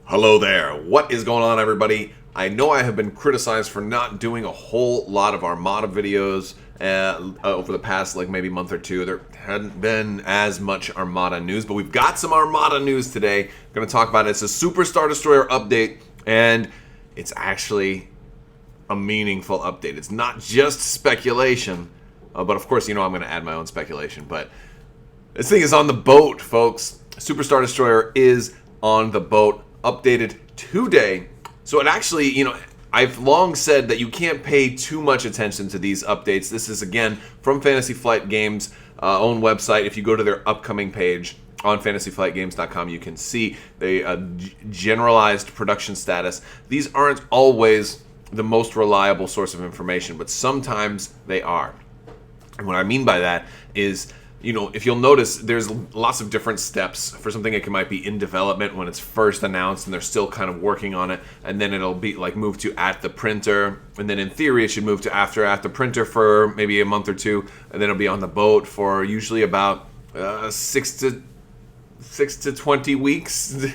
Hello there. What is going on, everybody? I know I have been criticized for not doing a whole lot of Armada videos over the past maybe month or two. There hadn't been as much Armada news, but we've got some Armada news today. I'm going to talk about it. It's a Super Star Destroyer update, and it's actually a meaningful update. It's not just speculation, but of course, I'm going to add my own speculation. But this thing is on the boat, folks. Super Star Destroyer is on the boat. Updated today. So it actually, I've long said that you can't pay too much attention to these updates. This is, again, from Fantasy Flight Games' own website. If you go to their upcoming page on fantasyflightgames.com, you can see the generalized production status. These aren't always the most reliable source of information, but sometimes they are. And what I mean by that is, if you'll notice, there's lots of different steps for something that might be in development when it's first announced and they're still kind of working on it, and then it'll be moved to at the printer, and then in theory it should move to after at the printer for maybe a month or two, and then it'll be on the boat for usually about 6 to 20 weeks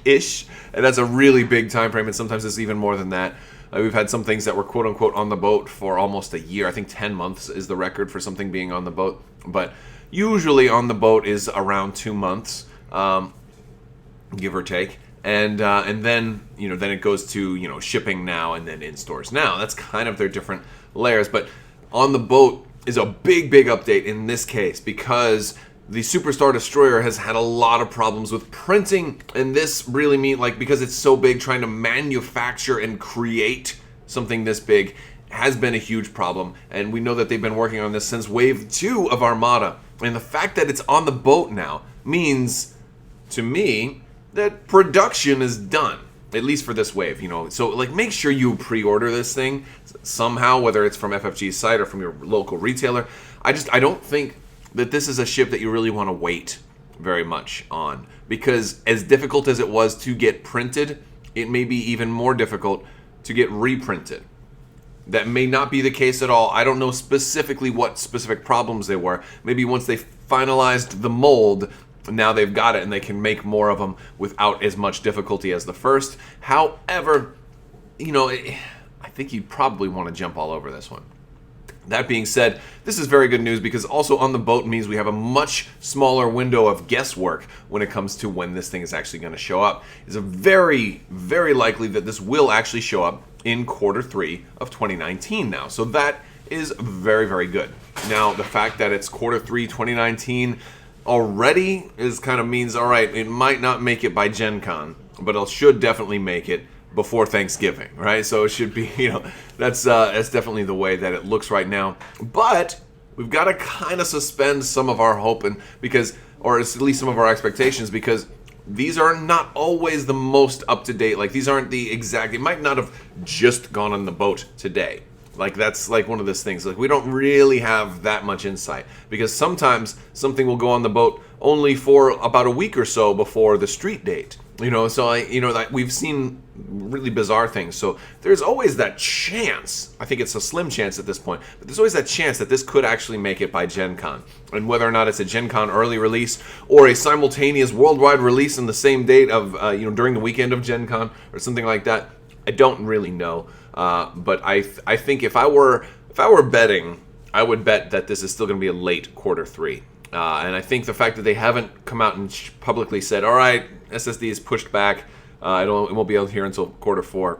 ish, and that's a really big time frame, and sometimes it's even more than that. We've had some things that were quote unquote on the boat for almost a year. I think 10 months is the record for something being on the boat, but usually on the boat is around 2 months, give or take, and then then it goes to shipping now and then in stores now. That's kind of their different layers. But on the boat is a big update in this case because the Super Star Destroyer has had a lot of problems with printing, and this really means because it's so big, trying to manufacture and create something this big has been a huge problem, and we know that they've been working on this since Wave 2 of Armada. And the fact that it's on the boat now means, to me, that production is done, at least for this wave, So, make sure you pre-order this thing somehow, whether it's from FFG's site or from your local retailer. I don't think that this is a ship that you really want to wait very much on, because as difficult as it was to get printed, it may be even more difficult to get reprinted. That may not be the case at all. I don't know specifically what specific problems they were. Maybe once they finalized the mold, now they've got it and they can make more of them without as much difficulty as the first. However, I think you'd probably want to jump all over this one. That being said, this is very good news because also on the boat means we have a much smaller window of guesswork when it comes to when this thing is actually going to show up. It's very likely that this will actually show up in Q3 of 2019 now. So that is very good. Now, the fact that it's Q3 2019 already means, all right, it might not make it by Gen Con, but it should definitely make it before Thanksgiving, right? So it should be, that's definitely the way that it looks right now. But we've got to kind of suspend some of our hope, or at least some of our expectations, because these are not always the most up-to-date. These aren't the exact. It might not have just gone on the boat today. That's one of those things. We don't really have that much insight, because sometimes something will go on the boat only for about a week or so before the street date. So we've seen really bizarre things. So there's always that chance. I think it's a slim chance at this point, but there's always that chance that this could actually make it by Gen Con. And whether or not it's a Gen Con early release or a simultaneous worldwide release in the same date of during the weekend of Gen Con or something like that, I don't really know. But I think if I were betting, I would bet that this is still going to be a late Q3. And I think the fact that they haven't come out and publicly said, all right, SSD is pushed back, it won't be out here until Q4.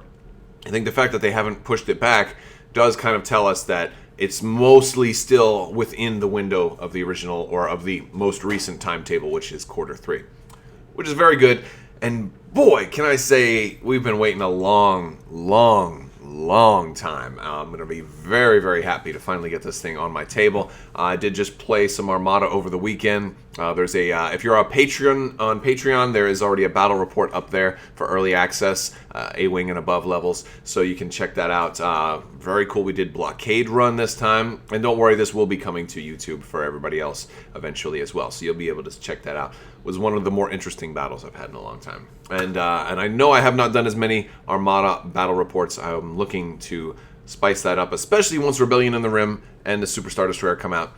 I think the fact that they haven't pushed it back does kind of tell us that it's mostly still within the window of the original or of the most recent timetable, which is Q3, which is very good. And boy, can I say, we've been waiting a long time. I'm going to be very happy to finally get this thing on my table. I did just play some Armada over the weekend. There's if you're a patron on Patreon, there is already a battle report up there for early access, A-Wing and above levels, so you can check that out. Very cool. We did Blockade Run this time, and don't worry, this will be coming to YouTube for everybody else eventually as well, so you'll be able to check that out. It was one of the more interesting battles I've had in a long time. And I know I have not done as many Armada battle reports. I'm looking to spice that up, especially once Rebellion in the Rim and the Super Star Destroyer come out.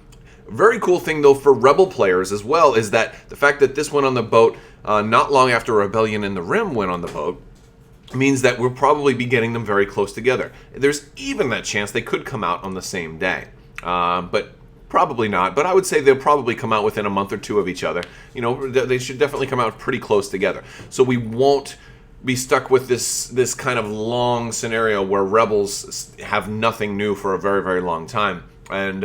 Very cool thing, though, for Rebel players as well is that the fact that this went on the boat not long after Rebellion in the Rim went on the boat means that we'll probably be getting them very close together. There's even that chance they could come out on the same day. But probably not. But I would say they'll probably come out within a month or two of each other. You know, they should definitely come out pretty close together. So we won't be stuck with this kind of long scenario where Rebels have nothing new for a very, very long time. And,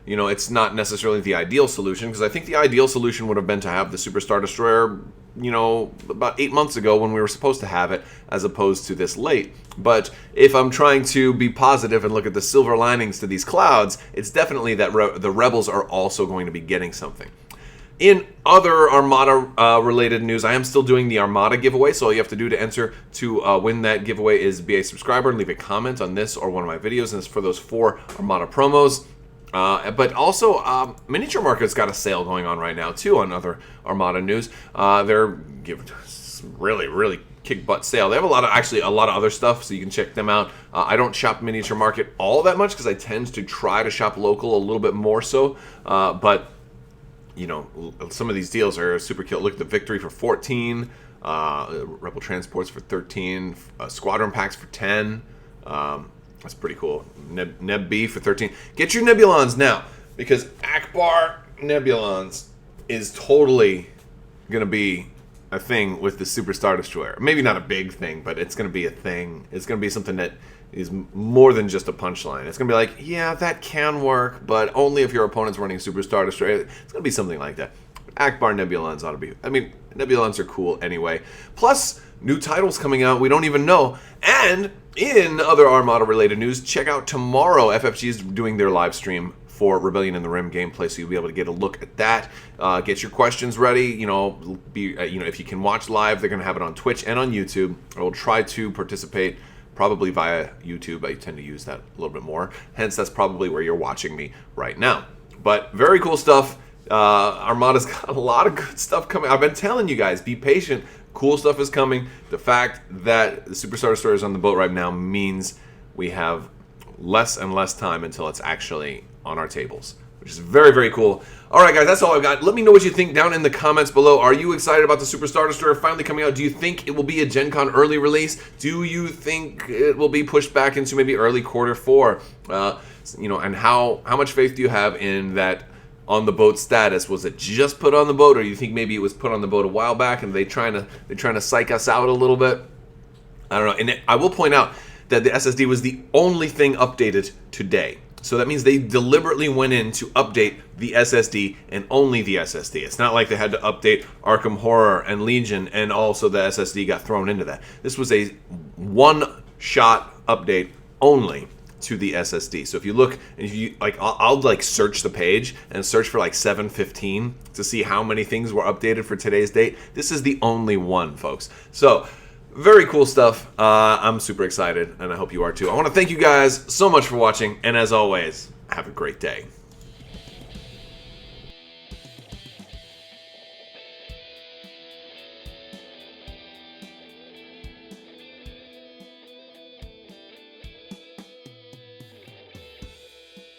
you know, it's not necessarily the ideal solution, because I think the ideal solution would have been to have the Superstar Destroyer, you know, about 8 months ago when we were supposed to have it, as opposed to this late. But if I'm trying to be positive and look at the silver linings to these clouds, it's definitely that the Rebels are also going to be getting something. In other Armada-related news, I am still doing the Armada giveaway, so all you have to do to enter to win that giveaway is be a subscriber and leave a comment on this or one of my videos, and it's for those 4 Armada promos. But also, Miniature Market's got a sale going on right now, too, on other Armada news. They're giving really kick-butt sale. They have a lot of other stuff, so you can check them out. I don't shop Miniature Market all that much because I tend to try to shop local a little bit more so. But, you know, some of these deals are super cute. Look at the Victory for 14, Rebel Transports for 13, Squadron Packs for 10. That's pretty cool. Neb B for 13. Get your Nebulons now, because Akbar Nebulons is totally going to be a thing with the Super Star Destroyer. Maybe not a big thing, but it's going to be a thing. It's going to be something that is more than just a punchline. It's going to be like, yeah, that can work, but only if your opponent's running Super Star Destroyer. It's going to be something like that. Akbar Nebulons ought to be... I mean, Nebulons are cool anyway. Plus, new titles coming out we don't even know. And in other Armada-related news, check out tomorrow. FFG is doing their live stream for Rebellion in the Rim gameplay, so you'll be able to get a look at that. Get your questions ready. You know, if you can watch live, they're going to have it on Twitch and on YouTube. I will try to participate probably via YouTube. I tend to use that a little bit more. Hence, that's probably where you're watching me right now. But very cool stuff. Armada's got a lot of good stuff coming. I've been telling you guys, be patient. Cool stuff is coming. The fact that the Superstar Destroyer is on the boat right now means we have less and less time until it's actually on our tables, which is very, very cool. All right, guys, that's all I've got. Let me know what you think down in the comments below. Are you excited about the Superstar Destroyer finally coming out? Do you think it will be a Gen Con early release? Do you think it will be pushed back into maybe early Q4? You know, and how much faith do you have in that on the boat status? Was it just put on the boat, or you think maybe it was put on the boat a while back and they're trying to psych us out a little bit? I don't know. And I will point out that the SSD was the only thing updated today. So that means they deliberately went in to update the SSD and only the SSD. It's not like they had to update Arkham Horror and Legion and also the SSD got thrown into that. This was a one-shot update only to the SSD. So if you look, if you like, I'll like search the page and search for like 715 to see how many things were updated for today's date. This is the only one, folks. So very cool stuff. I'm super excited, and I hope you are too. I want to thank you guys so much for watching, and as always, have a great day.